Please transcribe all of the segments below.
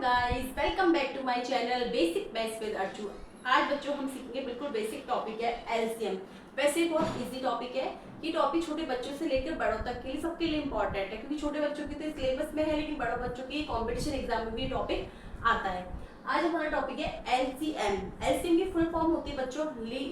Guys, welcome back to my channel basic maths with Archu. आज बच्चों हम सीखेंगे बिल्कुल बेसिक टॉपिक है एलसीएम। वैसे बहुत इजी टॉपिक है। ये टॉपिक छोटे बच्चों से लेकर बड़ों तक के लिए सबके लिए इंपॉर्टेंट है, क्योंकि छोटे बच्चों की तो सिलेबस में है, लेकिन बड़ों बच्चों की कॉम्पिटिशन एग्जाम में भी टॉपिक आता है। आज हमारा टॉपिक है एलसीएम। एलसीएम की फुल फॉर्म होती है बच्चों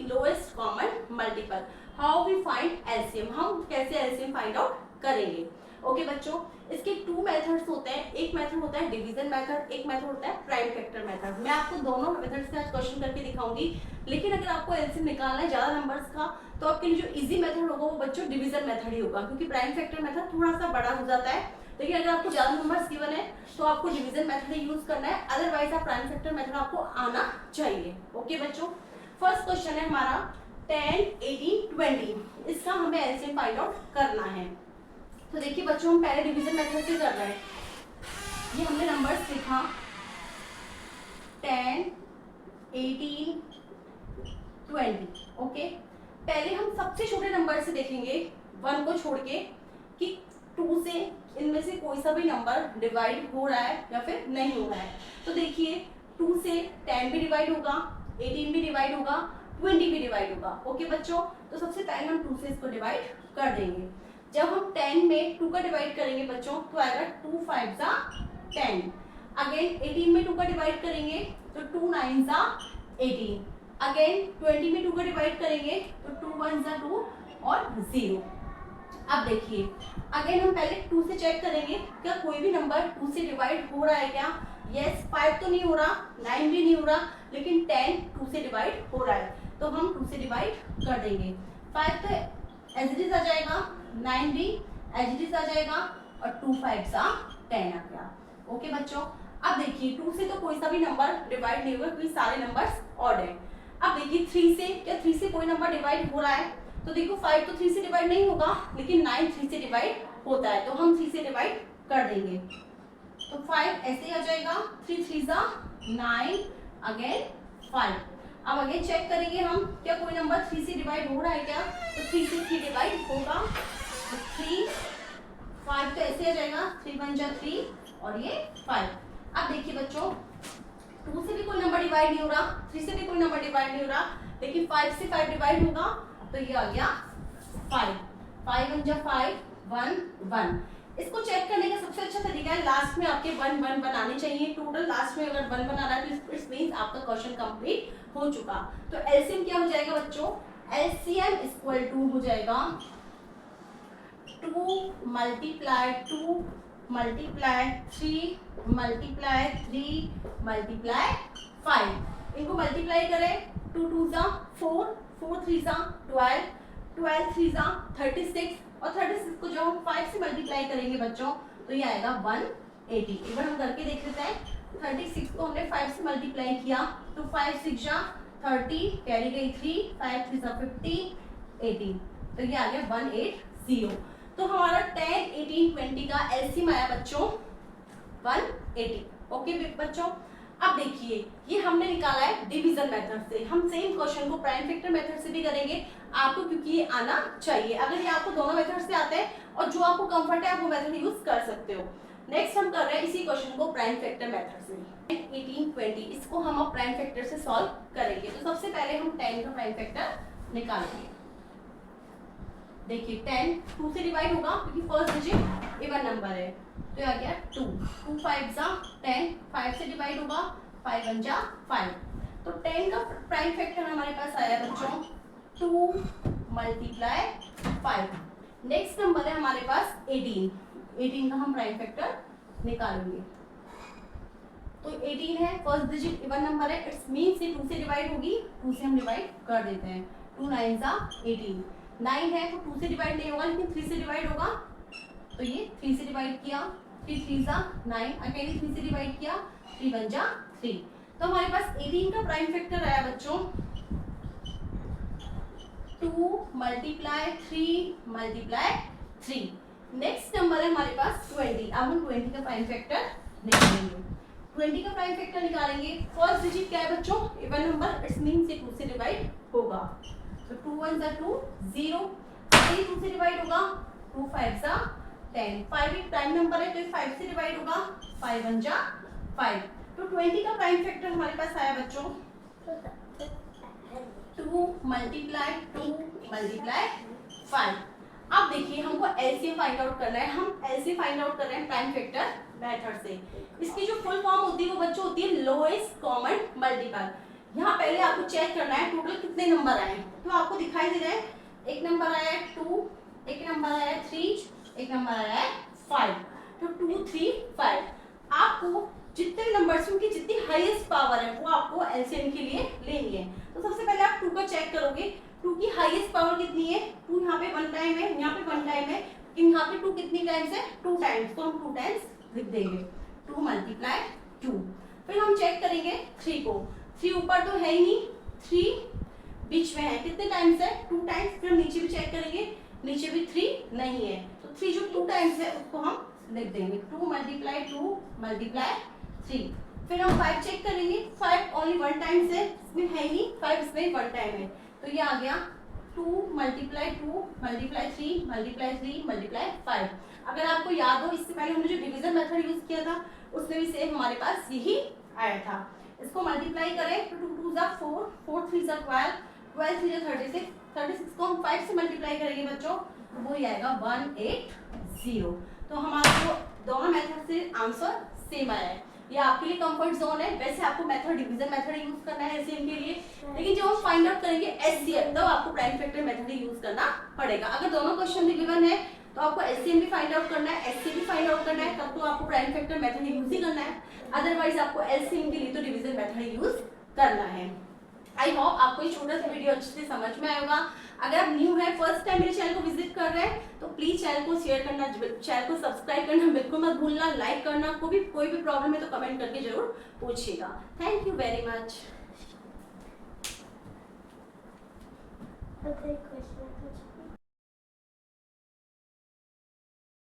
lowest common multiple. How we find LCM, हम कैसे एलसीएम फाइंड आउट करेंगे। ओके बच्चों, इसके टू मेथड्स होते हैं। एक मेथड होता है डिवीजन मेथड, एक मेथड होता है प्राइम फैक्टर मेथड। मैं आपको दोनों मेथड से आज क्वेश्चन करके दिखाऊंगी, लेकिन अगर आपको एलसीएम निकालना है ज्यादा नंबर्स का, तो आपके लिए जो इजी मेथड होगा वो बच्चों डिवीजन मेथड ही होगा, क्योंकि प्राइम फैक्टर मेथड थोड़ा सा बड़ा हो जाता है। लेकिन अगर आपको ज्यादा नंबर्स गिवन है तो आपको डिवीजन मेथड ही यूज करना है, अदरवाइज आप प्राइम फैक्टर मेथड आपको आना चाहिए। ओके बच्चों, फर्स्ट क्वेश्चन है हमारा 10, 18, 20। इसका हमें एलसीएम फाइंड आउट करना है। तो देखिए बच्चों, हम पहले डिवीजन मेथड से कर रहे हैं। ये हमने नंबर्स लिखा 10, 18, 20। ओके, पहले हम सबसे छोटे नंबर से देखेंगे 1 को छोड़ के कि 2 से इनमें से कोई सा भी नंबर डिवाइड हो रहा है या फिर नहीं हो रहा है। तो देखिए 2 से 10 भी डिवाइड होगा, 18 भी डिवाइड होगा, 20 भी डिवाइड होगा। ओके बच्चों, तो सबसे पहले हम 2 से इसको डिवाइड कर देंगे। जब हम 10 में 2 का डिवाइड करेंगे बच्चों तो आएगा 2 5 जा 10। अगेन 18 में 2 का डिवाइड करेंगे तो 2 9 जा 18। अगेन 20 में 2 का डिवाइड करेंगे तो 2 1 जा 2 और 0। अब देखिए, अगेन हम पहले 2 से चेक करेंगे क्या कोई भी नंबर 2 से डिवाइड हो रहा है क्या। यस, 5 तो नहीं हो रहा, 9 भी नहीं हो रहा, लेकिन 10 2 से डिवाइड हो रहा है, तो हम 2 से डिवाइड कर देंगे। 5 तो एज इट इज आ जाएगा, 9 भी एज इट इज आ जाएगा, और 2 5 जा 10 आ गया। ओके बच्चों, अब देखिए 2 से तो कोई सा भी नंबर डिवाइड नहीं होगा, क्योंकि सारे नंबर्स ऑड है। अब देखिए 3 से, क्या 3 से कोई नंबर डिवाइड हो रहा है। तो देखो 5 तो 3 से डिवाइड नहीं होगा, लेकिन 9 3 से डिवाइड होता है, तो हम 3 से डिवाइड कर देंगे। तो 5 ऐसे आ जाएगा, 3 3 जा 9, अगेन 5। अब अगेन चेक करेंगे हम क्या कोई नंबर 3 से डिवाइड हो रहा है क्या। तो 3 से 3 डिवाइड होगा, तो 3 5 तो ऐसे आ जाएगा, 3 1 जा 3 और ये 5। अब देखिए बच्चों, 2 से भी कोई नंबर डिवाइड नहीं हो रहा, 3 से भी कोई नंबर डिवाइड नहीं हो रहा, लेकिन 5 से 5 डिवाइड होगा, तो ये आ गया 5। 5 1 जा 5 1 1। इसको चेक करने का सबसे अच्छा तरीका है, लास्ट में आपके 1 1 बनाने चाहिए। टोटल लास्ट में अगर 1 बना रहा है तो इट मींस आपका क्वेश्चन कंप्लीट हो चुका। तो एलसीएम क्या हो जाएगा बच्चों, एलसीएम इक्वल टू हो जाएगा 2 मल्टीप्लाई 2 मल्टीप्लाई 3 मल्टीप्लाई 3 मल्टीप्लाई 5। इनको मल्टीप्लाई करें, 2 2 जा 4, 4 3 जा 12, 12 3 जा 36, और 36 को जब हम 5 से मल्टीप्लाई करेंगे बच्चों तो ये आएगा 180। एक बार हम करके देख लेते हैं। 36 को हमने 5 से मल्टीप्लाई किया तो 5 6 जा 30, कैरी गई 3, 5 3 जा 50, 18, तो ये आ गया 180। तो हमारा 10 18 20 का एलसीएम आया बच्चों 180। ओके बच्चों, अब देखिए ये हमने निकाला है डिवीजन मेथड से। हम सेम क्वेश्चन को प्राइम फैक्टर मेथड से भी करेंगे आपको, क्योंकि ये आना चाहिए। अगर ये आपको दोनों मेथड से आते हैं और जो आपको कंफर्ट है आप वो मेथड यूज कर सकते हो। नेक्स्ट हम कर रहे हैं इसी क्वेश्चन को प्राइम फैक्टर मेथड से। 18 20 इसको हम अब प्राइम फैक्टर से सॉल्व करेंगे। तो सबसे पहले हम 10 का प्राइम फैक्टर निकालेंगे। देखिए 10 2 से डिवाइड होगा, क्योंकि फर्स्ट डिजिट इवन नंबर है, तो आ गया 2 2 5 जा 10, 5 से डिवाइड होगा, 5 1 जा 5। तो 10 का प्राइम फैक्टर हमारे पास आया बच्चों 2 मल्टीप्लाई 5। नेक्स्ट नंबर है हमारे पास 18। 18 का हम प्राइम फैक्टर निकालेंगे। तो 18 है, फर्स्ट डिजिट इवन नंबर है, इट्स मींस ये 2 से डिवाइड होगी, 2 से हम डिवाइड कर देते हैं। 2 9 जा 18। 9 है तो 2 से डिवाइड नहीं होगा, लेकिन 3 से डिवाइड होगा, तो ये 3 से डिवाइड किया, 3 3 जा 9, अकेले 3 से डिवाइड किया, 3 1 जा 3। तो हमारे पास 18 का प्राइम फैक्टर आया बच्चों 2 मल्टीप्लाई 3 मल्टीप्लाई 3। नेक्स्ट नंबर है हमारे पास 20। अब हम 20 का प्राइम फैक्टर निकालेंगे। 20 का प्राइम फैक्टर निकालेंगे, फर्स्ट डिजिट क्या है बच्चों इवन नंबर, इट्स मींस ये 2 से डिवाइड होगा, तो 2 1 जा 2 0, ये 2 से डिवाइड होगा, 2 5 जा 10, 5 एक प्राइम नंबर है तो ये 5 से डिवाइड होगा, 5 1 जा 5। 20 का प्राइम फैक्टर हमारे पास आया बच्चों 2 मल्टीप्लाई 5। अब देखिए हमको एलसीएम फाइंड आउट करना है, हम एलसीएम फाइंड आउट कर रहे हैं प्राइम फैक्टर मेथड से। इसकी जो फुल फॉर्म होती है वो बच्चों होती है लोएस्ट कॉमन मल्टीपल। यहाँ पहले आपको चेक करना है टोटल कितने नंबर आए, तो आपको दिखाई दे रहा है एक नंबर आया है 2, एक नंबर आया है 3, एक नंबर आया है 5, तो 2 3 5। आपको जितने नंबर्स उनकी जितनी हाईएस्ट पावर है वो आपको एलसीएम के लिए लेनी है। तो सबसे पहले आप 2 का चेक करोगे, 2 की हाईएस्ट पावर कितनी है, 2 यहाँ पे 1 टाइम है, यहाँ पे 1 टाइम है, लेकिन यहाँ पे 2 कितनी टाइम्स है 2 टाइम्स, तो हम 2 टाइम्स लिख देंगे 2 मल्टीप्लाई 2। फिर हम चेक करेंगे 3 को, 3 ऊपर तो है ही नहीं, 3 बीच में है, कितने टाइम्स है 2 टाइम्स। फिर हम नीचे भी चेक करेंगे, नीचे भी 3 नहीं है, तो 3 जो 2 टाइम्स है उसको हम लिख देंगे 2 मल्टीप्लाई 3। फिर हम 5 चेक करेंगे, 5 ओनली 1 टाइम्स है, इसमें है नहीं 5, इसमें 1 टाइम है, तो ये आ गया 2 मल्टीप्लाई 3 5। अगर आपको याद हो इससे पहले हमने जो डिवीजन मेथड यूज किया था उसमें भी सेम हमारे पास यही आया था। इसको मल्टीप्लाई करें तो 2 2 4, 4 3 12, 12 3 36, 36 को हम 5 से मल्टीप्लाई करेंगे बच्चों तो वो ही आएगा 180। तो हमारा जो दोनों मेथड से आंसर सेम आया है। ये आपके लिए कंफर्ट जोन है, वैसे आपको मेथड डिवीजन मेथड यूज करना है एलसीएम के लिए, लेकिन जब हम फाइंड आउट करेंगे एचसीएफ तब आपको प्राइम फैक्टर मेथड ही यूज करना पड़ेगा। अगर दोनों क्वेश्चन गिवन है तो आपको एचसीएम भी फाइंड आउट करना है, एचसीएफ भी फाइंड आउट करना है, तब तो आपको प्राइम फैक्टर मेथड यूज ही करना है। अदरवाइज आपको एलसीएम के लिए तो डिवीजन मेथड यूज करना है। आई होप आपको ये छोटा सा वीडियो अच्छे से समझ में आएगा। अगर आप न्यू है, फर्स्ट टाइम मेरे चैनल को विजिट कर रहे हैं तो प्लीज चैनल को शेयर करना, चैनल को सब्सक्राइब करना बिल्कुल मत भूलना, लाइक करना, कोई भी प्रॉब्लम है तो कमेंट करके जरूर पूछिएगा। Thank you very much. Okay, question.